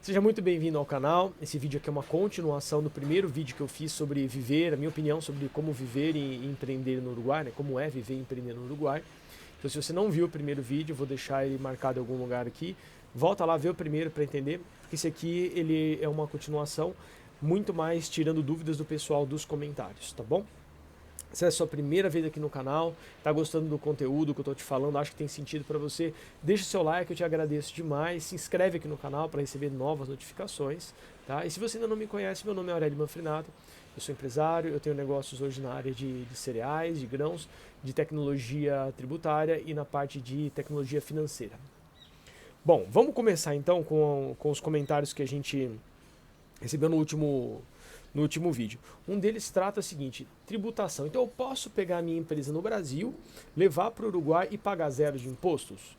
Seja muito bem-vindo ao canal. Esse vídeo aqui é uma continuação do primeiro vídeo que eu fiz sobre viver, a minha opinião sobre como viver e empreender no Uruguai, né? Como é viver e empreender no Uruguai. Então, se você não viu o primeiro vídeo, eu vou deixar ele marcado em algum lugar aqui. Volta lá, vê o primeiro para entender, porque esse aqui ele é uma continuação, muito mais tirando dúvidas do pessoal dos comentários, tá bom? Se é a sua primeira vez aqui no canal, tá gostando do conteúdo que eu tô te falando, acho que tem sentido para você, deixa o seu like, eu te agradeço demais, se inscreve aqui no canal para receber novas notificações, tá? E se você ainda não me conhece, meu nome é Aurélio Manfrinato, eu sou empresário, eu tenho negócios hoje na área de cereais, de grãos, de tecnologia tributária e na parte de tecnologia financeira. Bom, vamos começar então com os comentários que a gente recebeu no último vídeo. Um deles trata o seguinte: tributação. Então eu posso pegar a minha empresa no Brasil, levar para o Uruguai e pagar zero de impostos?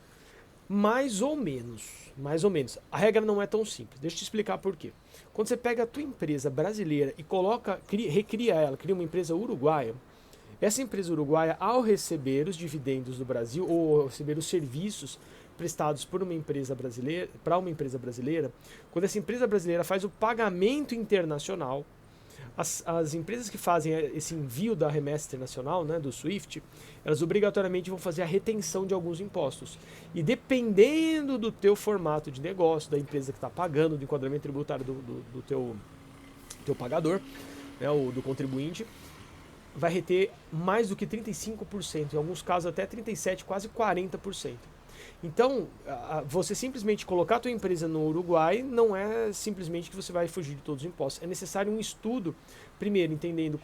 Mais ou menos, mais ou menos. A regra não é tão simples. Deixa eu te explicar por quê. Quando você pega a tua empresa brasileira e recria ela, cria uma empresa uruguaia, essa empresa uruguaia, ao receber os dividendos do Brasil ou receber os serviços prestados por uma empresa brasileira, para uma empresa brasileira, quando essa empresa brasileira faz o pagamento internacional, as empresas que fazem esse envio da remessa internacional, né, do SWIFT, elas obrigatoriamente vão fazer a retenção de alguns impostos. E dependendo do teu formato de negócio, da empresa que está pagando, do enquadramento tributário do teu pagador, né, ou do contribuinte, vai reter mais do que 35%, em alguns casos até 37%, quase 40%. Então, você simplesmente colocar a tua empresa no Uruguai não é simplesmente que você vai fugir de todos os impostos. É necessário um estudo, primeiro entendendo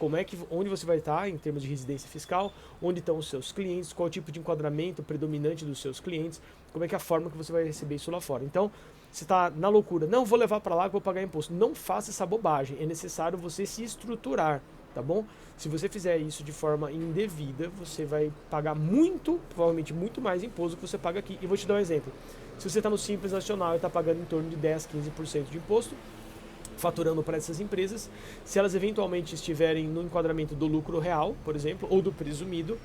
onde você vai estar em termos de residência fiscal, onde estão os seus clientes, qual o tipo de enquadramento predominante dos seus clientes, como é que é a forma que você vai receber isso lá fora. Então, você está na loucura, não vou levar para lá que vou pagar imposto. Não faça essa bobagem, é necessário você se estruturar, tá bom? Se você fizer isso de forma indevida, você vai pagar provavelmente muito mais imposto do que você paga aqui. E vou te dar um exemplo. Se você está no Simples Nacional e está pagando em torno de 10, 15% de imposto, faturando para essas empresas, se elas eventualmente estiverem no enquadramento do lucro real, por exemplo, ou do presumido,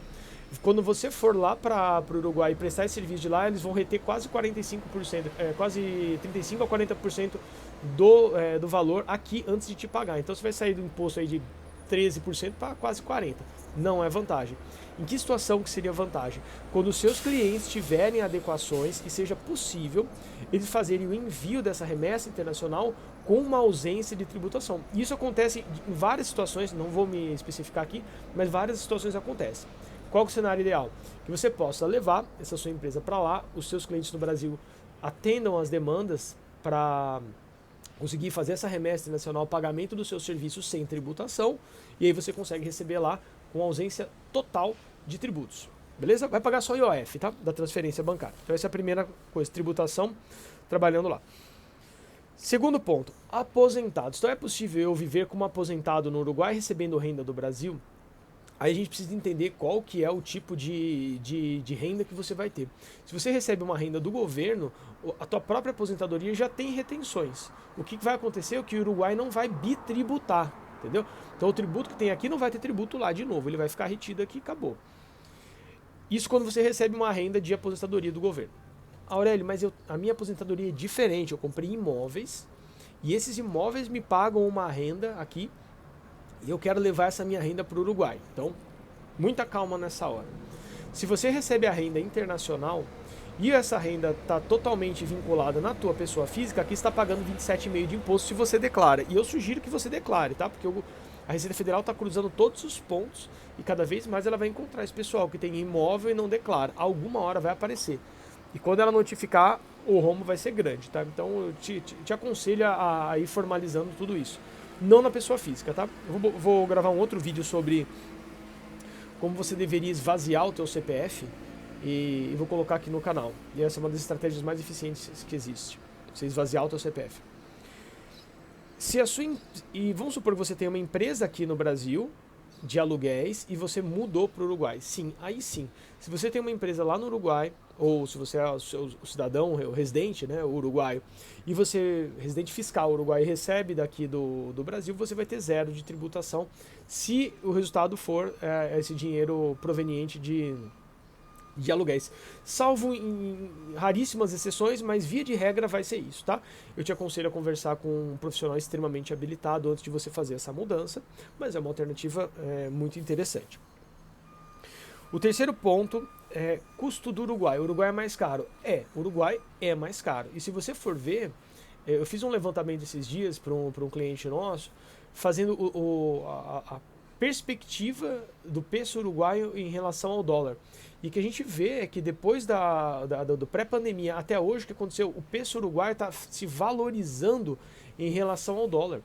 quando você for lá para o Uruguai e prestar esse serviço de lá, eles vão reter quase 45%, quase 35% a 40% do valor aqui antes de te pagar. Então você vai sair do imposto aí de 13% para quase 40%. Não é vantagem. Em que situação que seria vantagem? Quando os seus clientes tiverem adequações e seja possível eles fazerem o envio dessa remessa internacional com uma ausência de tributação. Isso acontece em várias situações, não vou me especificar aqui, mas várias situações acontecem. Qual é o cenário ideal? Que você possa levar essa sua empresa para lá, os seus clientes no Brasil atendam às demandas para conseguir fazer essa remessa internacional, pagamento dos seus serviços sem tributação, e aí você consegue receber lá com ausência total de tributos. Beleza? Vai pagar só IOF, tá? Da transferência bancária. Então essa é a primeira coisa, tributação, trabalhando lá. Segundo ponto, aposentados. Então é possível eu viver como aposentado no Uruguai recebendo renda do Brasil? Aí a gente precisa entender qual que é o tipo de renda que você vai ter. Se você recebe uma renda do governo, a tua própria aposentadoria já tem retenções. O que vai acontecer é que o Uruguai não vai bitributar, entendeu? Então o tributo que tem aqui não vai ter tributo lá de novo, ele vai ficar retido aqui e acabou. Isso quando você recebe uma renda de aposentadoria do governo. Aurélio, mas a minha aposentadoria é diferente, eu comprei imóveis e esses imóveis me pagam uma renda aqui e eu quero levar essa minha renda para o Uruguai. Então, muita calma nessa hora. Se você recebe a renda internacional e essa renda está totalmente vinculada na tua pessoa física, aqui está pagando 27,5% de imposto se você declara. E eu sugiro que você declare, tá? Porque a Receita Federal está cruzando todos os pontos e cada vez mais ela vai encontrar esse pessoal que tem imóvel e não declara. Alguma hora vai aparecer. E quando ela notificar, o rombo vai ser grande, tá? Então eu te aconselho a ir formalizando tudo isso. Não na pessoa física, tá? Eu vou gravar um outro vídeo sobre como você deveria esvaziar o teu CPF e vou colocar aqui no canal. E essa é uma das estratégias mais eficientes que existe. Você esvaziar o teu CPF. E vamos supor que você tem uma empresa aqui no Brasil de aluguéis e você mudou para o Uruguai. Sim, aí sim. Se você tem uma empresa lá no Uruguai, ou se você é o cidadão, o residente, né, o uruguaio, e você, residente fiscal uruguaio, recebe daqui do Brasil, você vai ter zero de tributação se o resultado for esse dinheiro proveniente de aluguéis, salvo em raríssimas exceções, mas via de regra vai ser isso, tá? Eu te aconselho a conversar com um profissional extremamente habilitado antes de você fazer essa mudança, mas é uma alternativa muito interessante. O terceiro ponto é custo do Uruguai. O Uruguai é mais caro? O Uruguai é mais caro. E se você for ver, eu fiz um levantamento esses dias para um cliente nosso, fazendo a perspectiva do peso uruguaio em relação ao dólar. E que a gente vê é que depois do pré-pandemia até hoje, o que aconteceu? O peso uruguaio está se valorizando em relação ao dólar.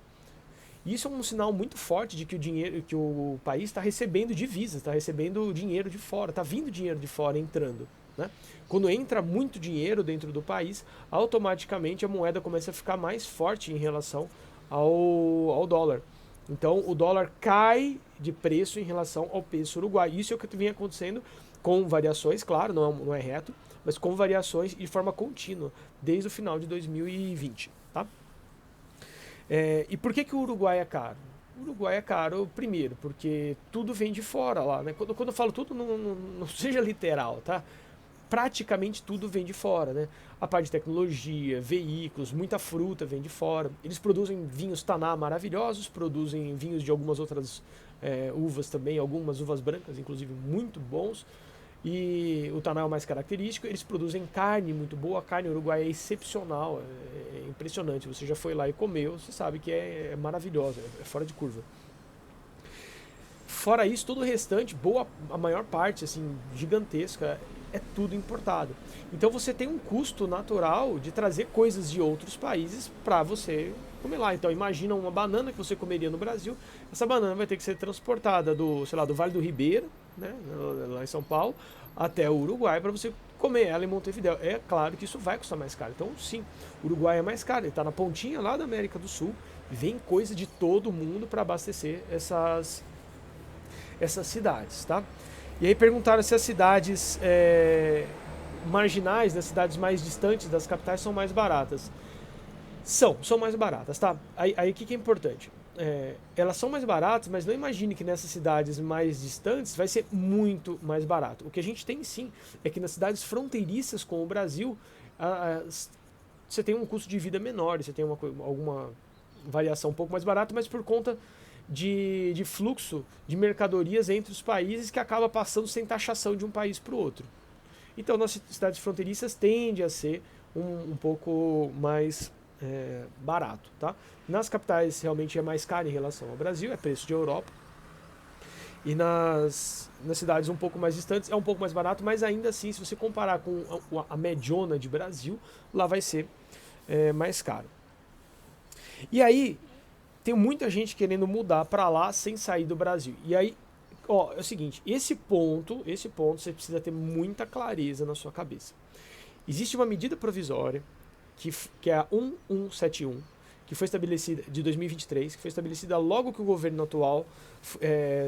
E isso é um sinal muito forte de que o país está recebendo divisas, está recebendo dinheiro de fora, está vindo dinheiro de fora entrando. Né? Quando entra muito dinheiro dentro do país, automaticamente a moeda começa a ficar mais forte em relação ao dólar. Então o dólar cai de preço em relação ao peso uruguaio. Isso é o que vem acontecendo com variações, claro, não é reto, mas com variações de forma contínua, desde o final de 2020. Tá? E por que o Uruguai é caro? O Uruguai é caro, primeiro, porque tudo vem de fora lá. Né? Quando eu falo tudo, não seja literal, tá? Praticamente tudo vem de fora, né? A parte de tecnologia, veículos, muita fruta vem de fora. Eles produzem vinhos Taná maravilhosos, produzem vinhos de algumas outras uvas também, algumas uvas brancas, inclusive, muito bons. E o Taná é o mais característico. Eles produzem carne muito boa, a carne uruguaia é excepcional, é impressionante. Você já foi lá e comeu, você sabe que é maravilhosa, é fora de curva. Fora isso, todo o restante, a maior parte, assim, gigantesca, é tudo importado. Então você tem um custo natural de trazer coisas de outros países para você comer lá. Então imagina uma banana que você comeria no Brasil, essa banana vai ter que ser transportada do Vale do Ribeira, né, lá em São Paulo, até o Uruguai para você comer ela em Montevidéu. É claro que isso vai custar mais caro. Então sim, o Uruguai é mais caro, ele está na pontinha lá da América do Sul, vem coisa de todo mundo para abastecer essas cidades, tá? E aí perguntaram se as cidades marginais, as cidades mais distantes das capitais são mais baratas. São mais baratas, tá? Aí o que é importante? Elas são mais baratas, mas não imagine que nessas cidades mais distantes vai ser muito mais barato. O que a gente tem sim é que nas cidades fronteiriças com o Brasil você tem um custo de vida menor, você tem alguma variação um pouco mais barata, mas por conta de fluxo de mercadorias entre os países que acaba passando sem taxação de um país para o outro. Então, nas cidades fronteiriças tende a ser um pouco mais barato. Tá? Nas capitais realmente é mais caro em relação ao Brasil, é preço de Europa. E nas cidades um pouco mais distantes é um pouco mais barato, mas ainda assim, se você comparar com a mediana de Brasil, lá vai ser mais caro. E aí, tem muita gente querendo mudar para lá sem sair do Brasil. E aí, é o seguinte, esse ponto você precisa ter muita clareza na sua cabeça. Existe uma medida provisória, que é a 1171, que foi estabelecida, de 2023, que foi estabelecida logo que o governo atual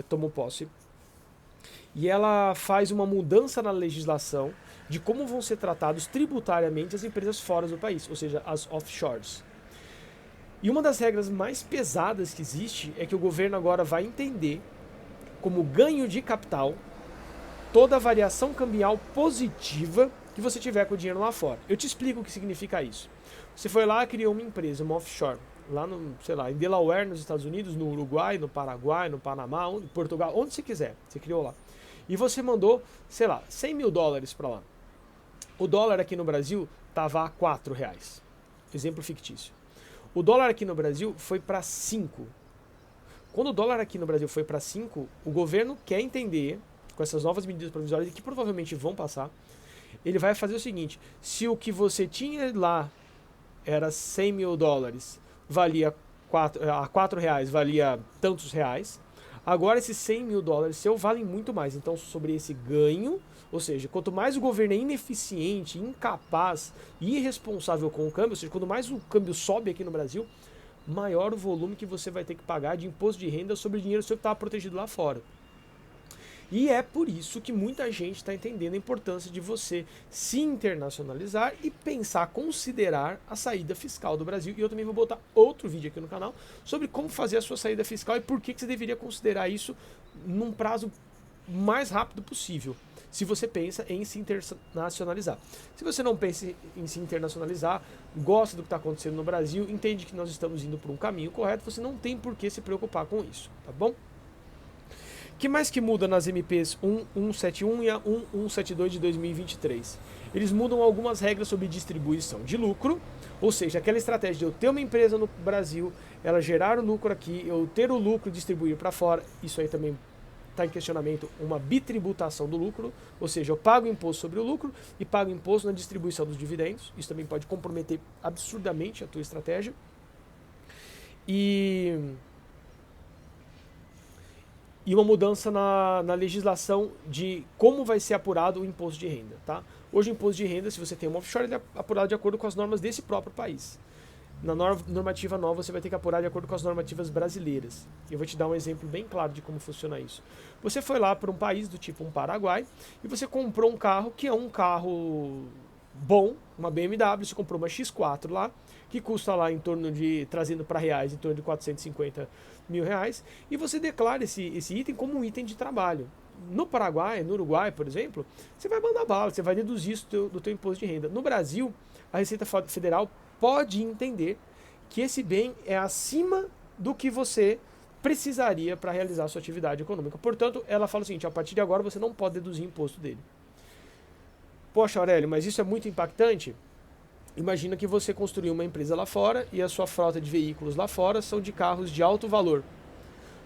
tomou posse. E ela faz uma mudança na legislação de como vão ser tratados tributariamente as empresas fora do país, ou seja, as offshores. E uma das regras mais pesadas que existe é que o governo agora vai entender como ganho de capital toda a variação cambial positiva que você tiver com o dinheiro lá fora. Eu te explico o que significa isso. Você foi lá e criou uma empresa, uma offshore, lá em Delaware, nos Estados Unidos, no Uruguai, no Paraguai, no Panamá, em Portugal, onde você quiser, você criou lá. E você mandou, $100 mil para lá. O dólar aqui no Brasil estava a R$4. Exemplo fictício. O dólar aqui no Brasil foi para 5. Quando o dólar aqui no Brasil foi para 5, o governo quer entender, com essas novas medidas provisórias, que provavelmente vão passar, ele vai fazer o seguinte: se o que você tinha lá era $100 mil, valia R$4, valia tantos reais, agora esses $100 mil seu valem muito mais. Então, sobre esse ganho, ou seja, quanto mais o governo é ineficiente, incapaz e irresponsável com o câmbio, ou seja, quanto mais o câmbio sobe aqui no Brasil, maior o volume que você vai ter que pagar de imposto de renda sobre o dinheiro seu que estava protegido lá fora. E é por isso que muita gente está entendendo a importância de você se internacionalizar e pensar, considerar a saída fiscal do Brasil. E eu também vou botar outro vídeo aqui no canal sobre como fazer a sua saída fiscal e por que você deveria considerar isso num prazo mais rápido possível. se você pensa em se internacionalizar. Se você não pensa em se internacionalizar, gosta do que está acontecendo no Brasil, entende que nós estamos indo por um caminho correto, você não tem por que se preocupar com isso, tá bom? O que mais que muda nas MPs 1171 e a 1172 de 2023? Eles mudam algumas regras sobre distribuição de lucro, ou seja, aquela estratégia de eu ter uma empresa no Brasil, ela gerar o lucro aqui, eu ter o lucro e distribuir para fora, isso aí também está em questionamento, uma bitributação do lucro, ou seja, eu pago imposto sobre o lucro e pago imposto na distribuição dos dividendos, isso também pode comprometer absurdamente a tua estratégia. E uma mudança na legislação de como vai ser apurado o imposto de renda, tá? Hoje o imposto de renda, se você tem uma offshore, ele é apurado de acordo com as normas desse próprio país. Na normativa nova, você vai ter que apurar de acordo com as normativas brasileiras. Eu vou te dar um exemplo bem claro de como funciona isso. Você foi lá para um país do tipo um Paraguai e você comprou um carro que é um carro bom, uma BMW, você comprou uma X4 lá, que custa lá em torno de, trazendo para reais, em torno de 450 mil reais, e você declara esse item como um item de trabalho. No Paraguai, no Uruguai, por exemplo, você vai mandar bala, você vai deduzir isso do teu imposto de renda. No Brasil, a Receita Federal pode entender que esse bem é acima do que você precisaria para realizar a sua atividade econômica. Portanto, ela fala o seguinte, a partir de agora você não pode deduzir imposto dele. Poxa, Aurélio, mas isso é muito impactante? Imagina que você construiu uma empresa lá fora e a sua frota de veículos lá fora são de carros de alto valor.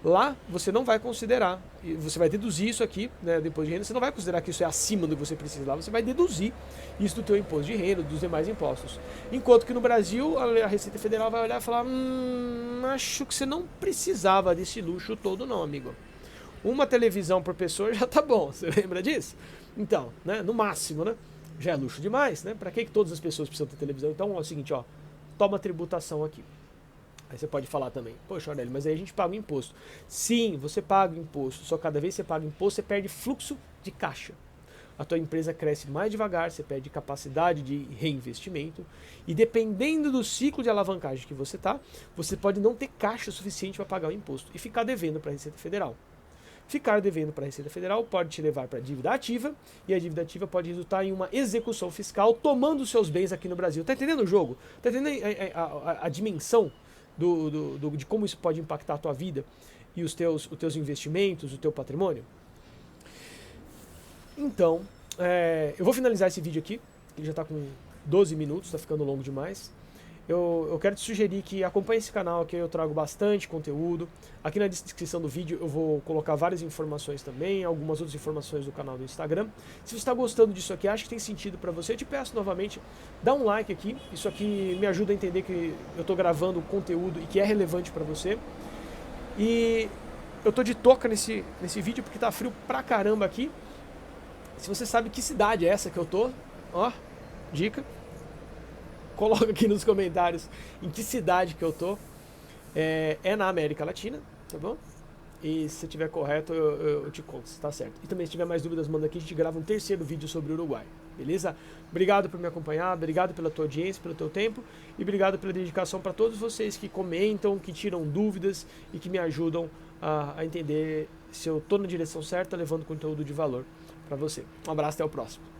Lá você não vai considerar, você vai deduzir isso aqui, né, depois de renda, você não vai considerar que isso é acima do que você precisa lá, você vai deduzir isso do teu imposto de renda, dos demais impostos. Enquanto que no Brasil, a Receita Federal vai olhar e falar, acho que você não precisava desse luxo todo não, amigo. Uma televisão por pessoa já tá bom, você lembra disso? Então, né, no máximo, né, já é luxo demais, né, pra que todas as pessoas precisam ter televisão? Então é o seguinte, ó, toma tributação aqui. Aí você pode falar também, poxa, Aurélio, mas aí a gente paga o imposto. Sim, você paga o imposto, só cada vez que você paga o imposto, você perde fluxo de caixa. A tua empresa cresce mais devagar, você perde capacidade de reinvestimento, e dependendo do ciclo de alavancagem que você está, você pode não ter caixa suficiente para pagar o imposto e ficar devendo para a Receita Federal. Ficar devendo para a Receita Federal pode te levar para a dívida ativa, e a dívida ativa pode resultar em uma execução fiscal tomando os seus bens aqui no Brasil. Tá entendendo o jogo? Tá entendendo a dimensão de como isso pode impactar a tua vida e os teus investimentos, o teu patrimônio? Então, eu vou finalizar esse vídeo aqui, ele já está com 12 minutos, está ficando longo demais. Eu quero te sugerir que acompanhe esse canal aqui, eu trago bastante conteúdo. Aqui na descrição do vídeo eu vou colocar várias informações também, algumas outras informações do canal do Instagram. Se você está gostando disso aqui, acha que tem sentido para você, eu te peço novamente, dá um like aqui. Isso aqui me ajuda a entender que eu estou gravando conteúdo e que é relevante para você. E eu tô de touca nesse vídeo porque tá frio pra caramba aqui. Se você sabe que cidade é essa que eu tô, ó, dica. Coloca aqui nos comentários em que cidade que eu tô. É na América Latina, tá bom? E se tiver correto, eu te conto se tá certo. E também se tiver mais dúvidas, manda aqui, a gente grava um terceiro vídeo sobre o Uruguai. Beleza? Obrigado por me acompanhar, obrigado pela tua audiência, pelo teu tempo e obrigado pela dedicação para todos vocês que comentam, que tiram dúvidas e que me ajudam a entender se eu tô na direção certa, levando conteúdo de valor para você. Um abraço, até o próximo.